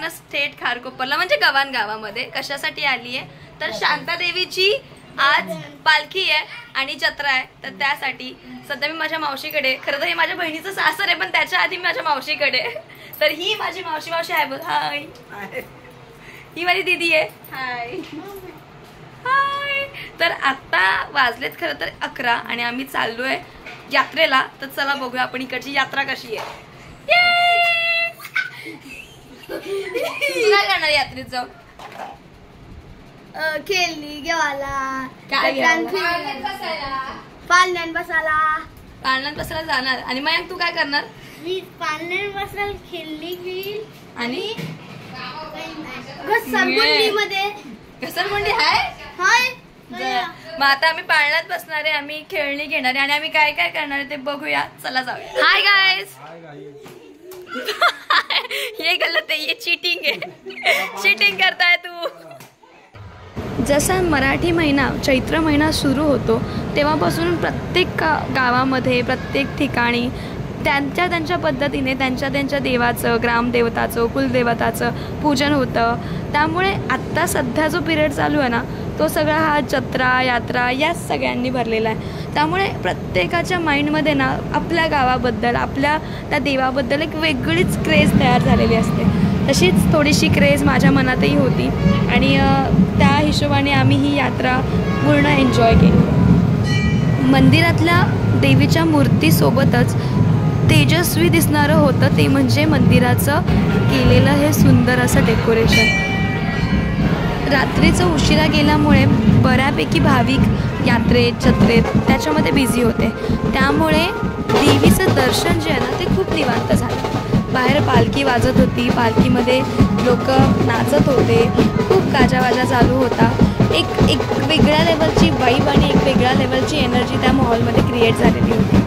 इथूनच थेट खारकोपरला म्हणजे गव्हाण गावामध्ये कशासाठी आली आहे तर शांतादेवीची आज पालखी आहे आणि जत्रा आहे. तर त्यासाठी सध्या मी माझ्या मावशीकडे, खरं तर हे माझ्या बहिणीचं सासर आहे पण त्याच्या आधी मी माझ्या मावशीकडे. तर ही माझी मावशी आहे बघ. हाय, ही माझी दीदी आहे. हाय हाय. तर आता वाजलेत खरं तर 11 आणि आम्ही चाललोय यात्रेला. तर चला बघूया आपण इकडची यात्रा कशी आहे. काय करणार यात्रेत जाऊ? खेळणी घेवाला, काय पाळण्यात बसायला. पाळण्यात बसायला जाणार. आणि मग तू काय करणार? मी पाळण्यात बसायला, खेळणी घेईल आणि घसरगुंडीमध्ये. घसरगुंडी आहे. मग आता आम्ही पाळण्यात बसणार आहे, आम्ही खेळणी घेणार आहे आणि आम्ही काय काय करणार आहे ते बघूया. चला जाऊया. Hi guys. ये गलत आहे, ये चीटिंग आहे. चीटिंग करताय तू. जसा मराठी महिना चैत्र महिना सुरू होतो तेव्हापासून प्रत्येक गावामध्ये प्रत्येक ठिकाणी त्यांच्या पद्धतीने त्यांच्या देवाचं, ग्रामदेवताचं, कुलदेवताचं पूजन होतं. त्यामुळे आत्ता सध्या जो पिरियड चालू आहे ना तो सगळा हा जत्रा यात्रा याच सगळ्यांनी भरलेला आहे. त्यामुळे प्रत्येकाच्या माइंडमध्ये ना आपल्या गावाबद्दल, आपल्या त्या देवाबद्दल एक वेगळीच क्रेज तयार झालेली असते. तशीच थोडीशी क्रेज माझ्या मनातही होती आणि त्या हिशोबाने आम्ही ही यात्रा पूर्ण एन्जॉय केली. मंदिरातल्या देवीच्या मूर्तीसोबतच तेजस्वी दिसणारं होतं ते म्हणजे मंदिराचं केलेलं हे सुंदर असं डेकोरेशन. रात्रीचं उशिरा गेल्यामुळे बऱ्यापैकी भाविक यात्रेत जत्रेत त्याच्यामध्ये बिझी होते. त्यामुळे देवीचं दर्शन जे आहे ना ते खूप निवांत झालं. बाहेर पालखी वाजत होती, पालखीमध्ये लोक नाचत होते, खूप गाजावाजा चालू होता. एक वेगळ्या लेवलची वाईब आणि एक वेगळ्या लेवलची एनर्जी त्या माहोलमध्ये क्रिएट झालेली होती.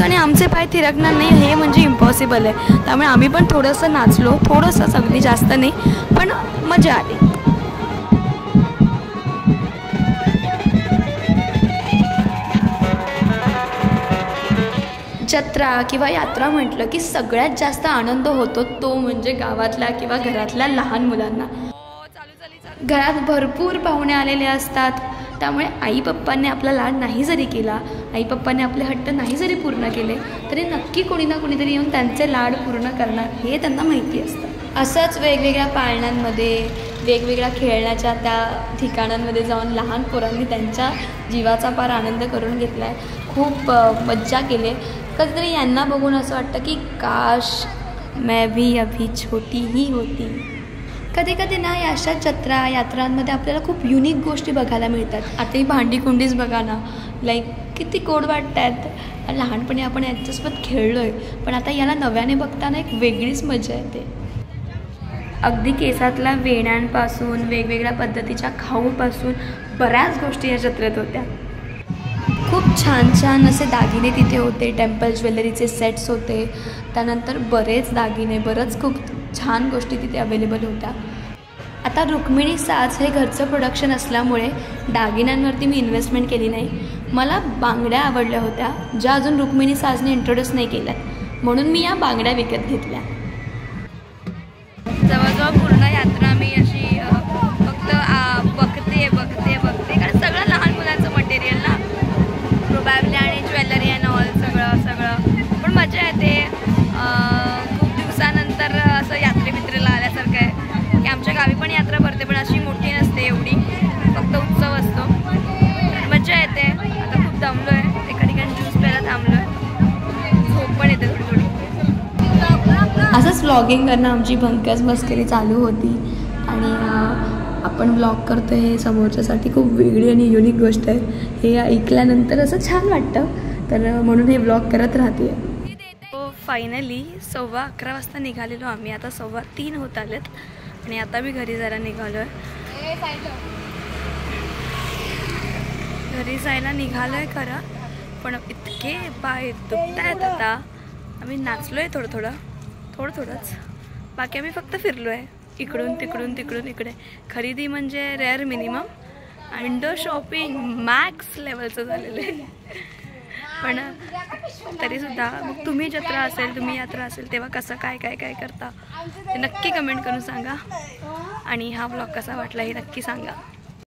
आणि आमचे पाय थिरकणार नाही हे म्हणजे इम्पॉसिबल आहे. त्यामुळे आम्ही पण थोडंसं नाचलो, थोडंसं, अगदी जास्त नाही पण मजा आली. जत्रा किंवा यात्रा म्हटलं की सगळ्यात जास्त आनंद होतो तो म्हणजे गावातल्या किंवा घरातल्या लहान मुलांना. घरात भरपूर पाहुणे आलेले असतात. त्यामुळे आई पप्पांनी आपला लाड नाही जरी केला, आई पप्पांनी आपले हट्ट नाही जरी पूर्ण केले तरी नक्की कोणी ना कोणीतरी येऊन त्यांचे लाड पूर्ण करणार हे त्यांना माहिती असतं. असंच वेगवेगळ्या पाळण्यांमध्ये वेगवेगळ्या खेळण्याच्या त्या ठिकाणांमध्ये जाऊन लहान पोरांनी त्यांच्या जीवाचा फार आनंद करून घेतला आहे. खूप मज्जा केली. कधीतरी यांना बघून असं वाटतं की काश मैं भी अभी छोटी ही होती. कधी कधी ना या अशा जत्रा यात्रांमध्ये आपल्याला खूप युनिक गोष्टी बघायला मिळतात. आता ही भांडी कुंडीच बघा ना, लाईक किती गोड वाटतात. लहानपणी आपण यांच्यासोबत खेळलो आहे पण आता याला नव्याने बघताना एक वेगळीच मजा येते. अगदी केसातल्या वेण्यांपासून वेगवेगळ्या पद्धतीच्या खाऊपासून बऱ्याच गोष्टी या जत्रेत होत्या. खूप छान छान असे दागिने तिथे होते, टेम्पल ज्वेलरीचे सेट्स होते, त्यानंतर बरेच दागिने, बरंच खूप छान गोष्टी तिथे अवेलेबल होत्या. आता रुक्मिणी साज हे घरचं प्रोडक्शन असल्यामुळे दागिन्यांवरती मी इन्व्हेस्टमेंट केली नाही. मला बांगड्या आवडल्या होत्या ज्या अजून रुक्मिणी साजने इंट्रोड्यूस नाही केल्या, म्हणून मी या बांगड्या विकत घेतल्या. जवळजवळ पूर्ण यात्रा मी अशी फक्त बघते कारण सगळं लहान मुलांचं मटेरियल ना, प्रोबॅबली आणि ज्वेलरी अँड ऑल सगळं पण मजा येते. खूप दिवसानंतर असं यात्रेला आल्यासारखं आहे की आमच्या गावी पण यात्रा भरते पण अशी मोठी नसते एवढी, फक्त उत्सव असतो. मजा येते. आता खूप दमलो आहे, एका ठिकाणी ज्यूस प्यायला थांबलो आहे, झोप पण येते थोडी. असंच व्लॉगिंग करणं आमची भंकस मस्करी चालू होती आणि आपण व्लॉग करतो हे समोरच्यासाठी खूप वेगळी आणि युनिक गोष्ट आहे. हे ऐकल्यानंतर असं छान वाटतं, तर म्हणून हे व्लॉग करत राहते. फायनली 11:15 वाजता निघालेलो आम्ही. आता 3:15 होत आलेत आणि आता मी घरी जरा निघालोय, घरी जायला निघालोय खरं, पण इतके पाय दुखतायत आता. आम्ही नाचलोय थोडंच, बाकी आम्ही फक्त फिरलोय इकडून तिकडून इकडे. खरेदी म्हणजे rare minimum, window shopping max लेवलचं झालेलं आहे. पण तरीसुद्धा मग तुम्ही यात्रा असेल तेव्हा कसं काय करता ते नक्की कमेंट करून सांगा. आणि हा ब्लॉग कसा वाटला हे नक्की सांगा.